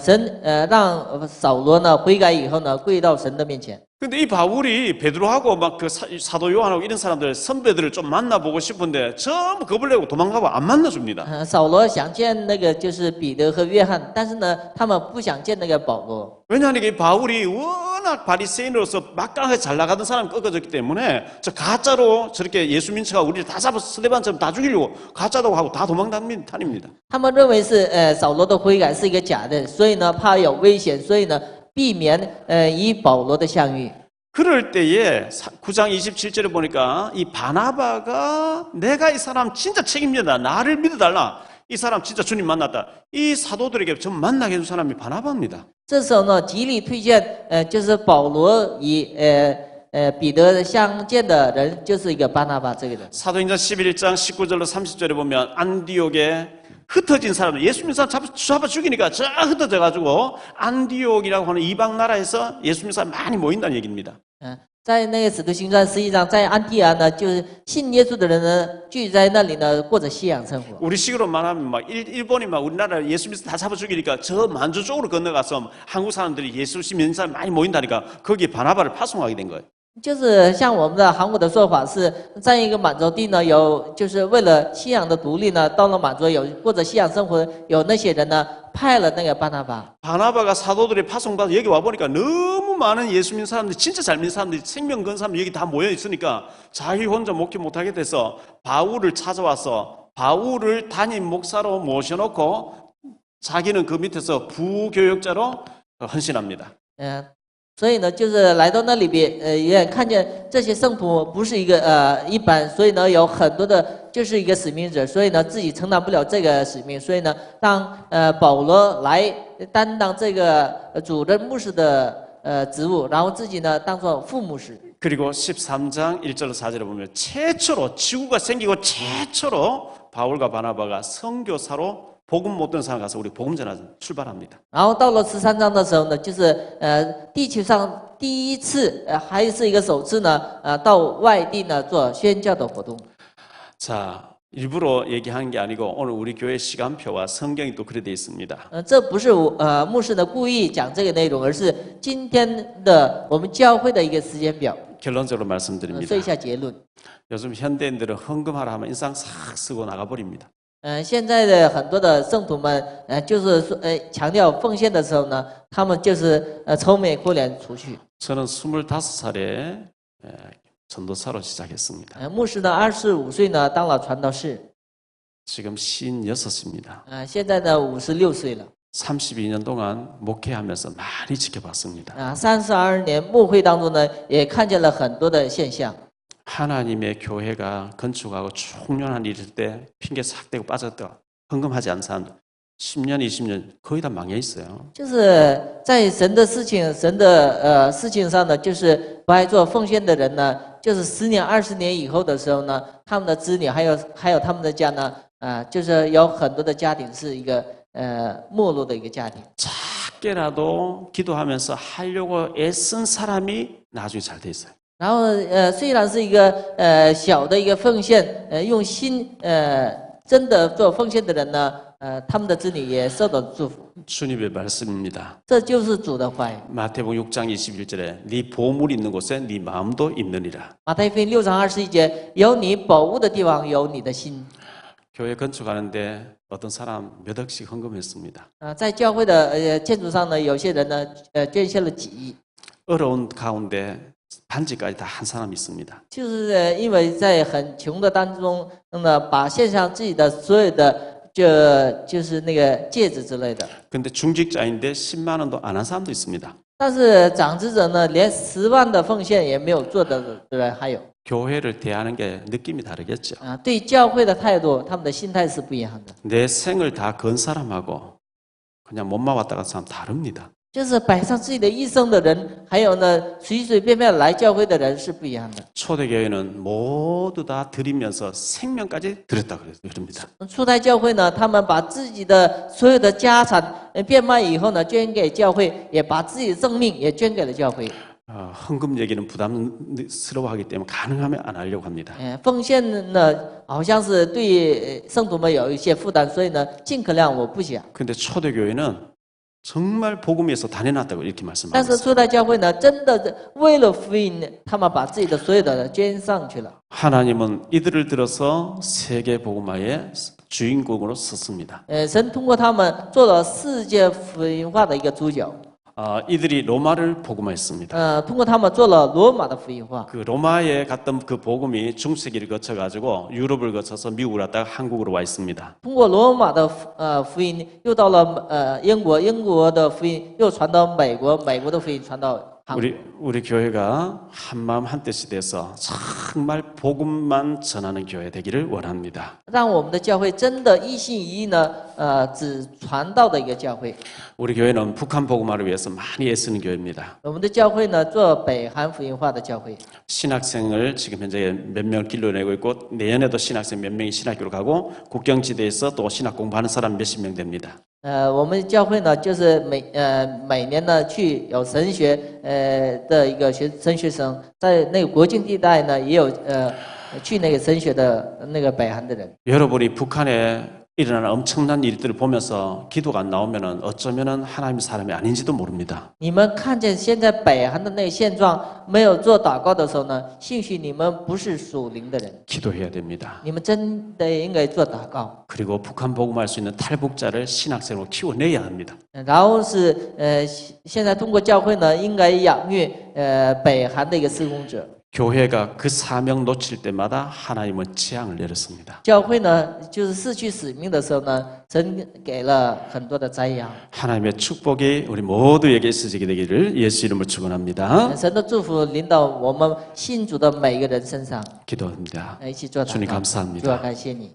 S2: 神让扫罗呢悔改以后呢，跪到神的面前。
S1: 근데 이 바울이 베드로하고 막 그 사도 요한하고 이런 사람들 선배들을 좀 만나보고 싶은데 전부 겁을 내고 도망가고 안 만나줍니다.
S2: 扫罗想见那个就是彼得和约翰，但是呢，他们不想见那个保罗。
S1: 왜냐하면 이 바울이 워낙 바리새인으로서 막강하게 잘 나가던 사람이 꺾어졌기 때문에 저 가짜로 저렇게 예수 민처가 우리를 다 잡아서 스데반처럼 다 죽이려고 가짜라고 하고 다 도망다닙니다.
S2: 他们认为是扫罗的悔改是一个假的，所以呢怕有危险，所以呢避免以保罗的相遇。
S1: 그럴 때에 9장 27절에 보니까 이 바나바가 내가 이 사람 진짜 책임진다. 나를 믿어달라. 이 사람 진짜 주님 만났다. 이 사도들에게 좀 만나게 해준 사람이 바나바입니다.
S2: 这时候呢，极力推荐就是保罗与彼得相见的人，就是一个巴拿巴这个人。
S1: 사도행전 11장 19절로 30절에 보면 안디옥에 흩어진 사람들 예수 믿는 사람 잡아 죽이니까 저 흩어져가지고 안디옥이라고 하는 이방 나라에서 예수 믿는 사람 많이 모인다는 얘기입니다.
S2: 在那个使徒行传11章，在安提阿呢，就是信耶稣的人呢，聚在那里呢，过着信仰生活。
S1: 우리식으로 말하면 막 일본이 막 우리나라 예수 믿는 다 잡아 죽이니까 저 만주 쪽으로 건너가서 한국 사람들이 예수 믿는 사람 많이 모인다니까 거기에 바나바를 파송하게 된 거예요.
S2: 就是像我们的韩国的说法是，在一个满洲地呢，有就是为了信仰的独立呢，到了满洲有过着信仰生活，有那些人呢派了那个巴拿巴。
S1: 바나바가 사도들이 파송받아 여기 와보니까 너무 많은 예수 믿는 사람들이 진짜 잘 믿는 사람들이 생명 건 사람들이 여기 다 모여 있으니까 자기 혼자 목회 못하게 돼서 바울을 찾아와서 바울을 담임 목사로 모셔놓고 자기는 그 밑에서 부교역자로 헌신합니다.
S2: 所以呢，就是来到那里边，也看见这些圣徒不是一个一般，所以呢，有很多的，就是一个使命者，所以呢，自己承担不了这个使命，所以呢，让保罗来担当这个主任牧师的职务，然后自己呢当做副牧师。
S1: 그리고 13장 1절로 4절에 보면 최초로 지구가 생기고 최초로 바울과 바나바가 선교사로 복음 못 듣는 사람 가서 우리 복음 전하자 출발합니다.
S2: 然后到了13章的时候呢，就是地球上第一次，还是一个首次呢，到外地呢做宣教的活动。
S1: 자, 일부러 얘기하는 게 아니고 오늘 우리 교회 시간표와 성경이 또 그래 돼 있습니다.
S2: 这不是牧师呢故意讲这个内容，而是今天的我们教会的一个时间表。
S1: 결론적으로 말씀드립니다.
S2: 说一下结论。
S1: 요즘 현대인들은 헌금하라 하면 인상 싹 쓰고 나가버립니다.
S2: 现在的很多的圣徒们，就是说，强调奉献的时候呢，他们就是愁眉苦脸出去。
S1: 저는 25살에 전도사로 시작했습니다.
S2: 牧师呢，25岁呢当了传道士，
S1: 지금 56입니다.
S2: 现在呢56岁了。
S1: 32년 동안 목회하면서 많이 지켜봤습니다.
S2: 32年牧会当中呢，也看见了很多的现象。
S1: 하나님의 교회가 건축하고 총련한 일일 때 핑계 싹 대고 빠졌다. 헌금하지 않은 사람들 10년, 20년 거의 다 망해 있어요.
S2: 就是在神的事情、神的事情上呢，就是不爱做奉献的人呢，就是10年、20年以后的时候呢，他们的子女还有他们的家呢，就是有很多的家庭是一个没落的一个家庭。
S1: 작게라도 기도하면서 하려고 애쓴 사람이 나중에 잘 돼 있어요.
S2: 然后虽然是一个小的一个奉献，用心真的做奉献的人呢，他们的子女也受到祝福。
S1: 주님의 말씀입니다.
S2: 这就是主的话语。
S1: 마태복음 6장 21절에 네 보물이 있는 곳에 네 마음도 있느니라.
S2: 马太福音6章21节，有你宝物的地方，有你的心。
S1: 교회 건축하는데 어떤 사람 몇 억씩 헌금했습니다.
S2: 在教会的建筑上呢，有些人呢，捐献了几亿。
S1: 어려운 가운데 반지까지 다 한 사람이 있습니다.
S2: 就是因为在很穷的当中呢，把献上自己的所有的，就是那个戒指之类的。
S1: 근데 중직자인데 10만 원도 안 한 사람도 있습니다.
S2: 但是长子者呢，连10万的奉献也没有做的人还有。
S1: 교회를 대하는 게 느낌이 다르겠죠.
S2: 对教会的态度，他们的心态是不一样的。
S1: 내 생을 다 건 사람하고 그냥 몸만 왔다 갔다 사람 다릅니다.
S2: 就是摆上自己的一生的人，还有呢随随便便来教会的人是不一样的。
S1: 초대교회는 모두 다 드리면서 생명까지 드렸다 그럽니다.
S2: 初代教会呢，他们把自己的所有的家产变卖以后呢，捐给教会，也把自己的生命也捐给了教会。
S1: 헌금 얘기는 부담스러워하기 때문에 가능하면 안 하려고 합니다.
S2: 奉献呢，好像是对圣徒们有一些负担，所以呢，尽可量我不想。
S1: 근데 초대교회는 정말 복음에서 다 내놨다고 이렇게
S2: 但是
S1: 말씀하셨어요.
S2: 初代教会呢，真的是为了福音，他们把自己的所有的捐上去了。
S1: 하나님은 이들을 들어서 세계 복음화의 주인공으로 썼습니다.
S2: 神通过他们做了世界福音化的一个主角。
S1: 이들이 로마를 복음화했습니다.
S2: 通过他们做了罗马的福音化。
S1: 그 로마에 갔던 그 복음이 중세기를 거쳐가지고 유럽을 거쳐서 미국을 왔다가 한국으로 와 있습니다.
S2: 通过罗马的福音，又到了英国，英国的福音又传到美国，美国的福音传到韩国。
S1: 우리 교회가 한마음 한뜻이 돼서 정말 복음만 전하는 교회 되기를 원합니다.
S2: 让我们的教会真的一心一意呢，只传道的一个教会。
S1: 우리 교회는 북한 복음화를 위해서 많이 애쓰는 교회입니다.
S2: 我们的教会呢，做北韩福音化的教会。
S1: 신학생을 지금 현재 몇 명 길러내고 있고 내년에도 신학생 몇 명이 신학교로 가고 국경지대에서 또 신학 공부하는 사람 몇십 명 됩니다.
S2: 我们教会呢，就是每年呢去有神学的一个神学生，在那个国境地带呢，也有去那个神学的那个北韩的人。
S1: 여러분이 북한에 일어나는 엄청난 일들을 보면서 기도가 안 나오면은 어쩌면은 하나님의 사람이 아닌지도 모릅니다.
S2: 你们看见现在北韩的那个现状，没有做祷告的时候呢，兴许你们不是属灵的人，
S1: 기도해야 됩니다.
S2: 你们真的应该做祷告。
S1: 그리고 북한 복음할 수 있는 탈북자를 신학생으로 키워내야 합니다.
S2: 然后是现在通过教会呢，应该养育北韩的一个施工者。
S1: 교회가 그 사명 놓칠 때마다 하나님은 재앙을 내렸습니다.
S2: 教会呢，就是失去使命的时候呢，神给了很多的灾殃。
S1: 하나님의 축복이 우리 모두에게 있어지게 되기를 예수 이름으로 축원합니다.
S2: 神的祝福临到我们信主的每一个人身上。
S1: 기도합니다.
S2: 一起做祷
S1: 주님
S2: 告。主啊，
S1: 감사합니다.
S2: 感谢你，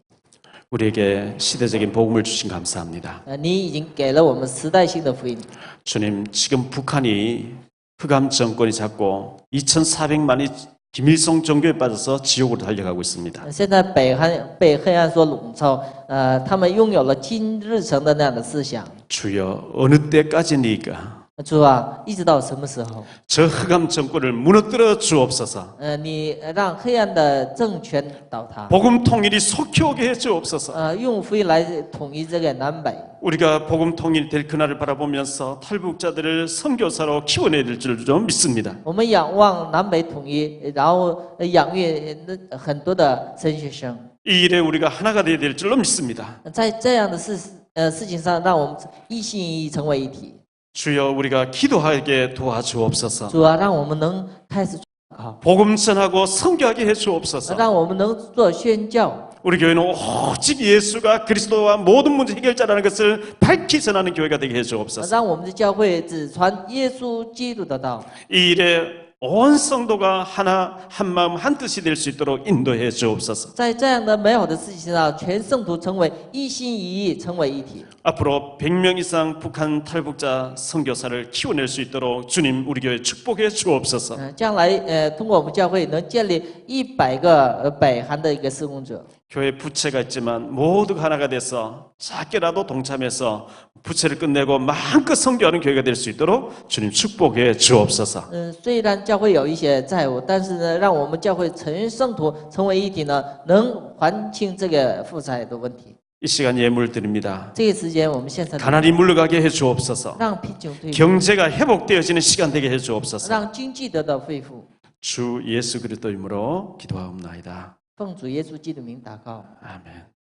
S1: 우리에게 시대적인 복음을 주신 감사합니다.
S2: 你已经给了我们时代性的福音。
S1: 주님, 지금 북한이 흑암 정권이 잡고 2,400만이 김일성 종교에 빠져서 지옥으로 달려가고 있습니다.
S2: 现在北韩被黑暗所笼罩，他们拥有了今日成的那样的思想。
S1: 주여, 어느 때까지니까
S2: 主啊，一直到什么时候？
S1: 저 흑암 정권을 무너뜨려 주옵소서.
S2: 你让黑暗的政权倒塌，
S1: 복음 통일이 속히 오게 해 주옵소서.
S2: 用福音来统一这个南北。
S1: 우리가 복음 통일이 될 그날을 바라보면서 탈북자들을 선교사로 키워내릴 줄 좀 믿습니다.
S2: 我们仰望南北统一，然后养育很多的神学生。
S1: 이 일에 우리가 하나가 되어야 될 줄로 믿습니다.
S2: 在这样的事情上，让我们一心一意成为一体。
S1: 주여, 우리가 기도하게 도와주옵소서.
S2: 主啊，让我们能开始祷告，
S1: 복음 전하고 선교하게 해 주옵소서.
S2: 让我们能做宣教。
S1: 우리 교회는 오직 예수가 그리스도와 모든 문제 해결자라는 것을 밝히 전하는 교회가 되게 해 주옵소서.
S2: 让我们的教会只传耶稣基督的道，
S1: 이 일에 온 성도가 하나 한 마음 한 뜻이 될 수 있도록 인도해 주옵소서.
S2: 在这样的美好的事情上，全圣徒成为一心一意，成为一体。
S1: 앞으로 100명 이상 북한 탈북자 선교사를 키워낼 수 있도록 주님 우리 교회 축복해 주옵소서.
S2: 将来通过我们教会能建立100个北韩的一个施工者。
S1: 교회 부채가 있지만 모두가 하나가 돼서 작게라도 동참해서 부채를 끝내고 마음껏 선교하는 교회가 될 수 있도록 주님 축복해 주옵소서.
S2: 虽然教会有一些债务，但是呢，让我们教会全圣徒成为一体呢，能还清这个负债的问题。
S1: 이 시간 예물 드립니다.
S2: 这个时间，我们现在
S1: 가난이 물러가게 해 주옵소서.
S2: 让贫穷退去，
S1: 경제가 회복되어지는 시간 되게 해 주옵소서.
S2: 让经济得到恢复。
S1: 주 예수 그리스도 이름으로 기도하옵나이다.
S2: 奉主耶稣基督名祷告。
S1: 아멘.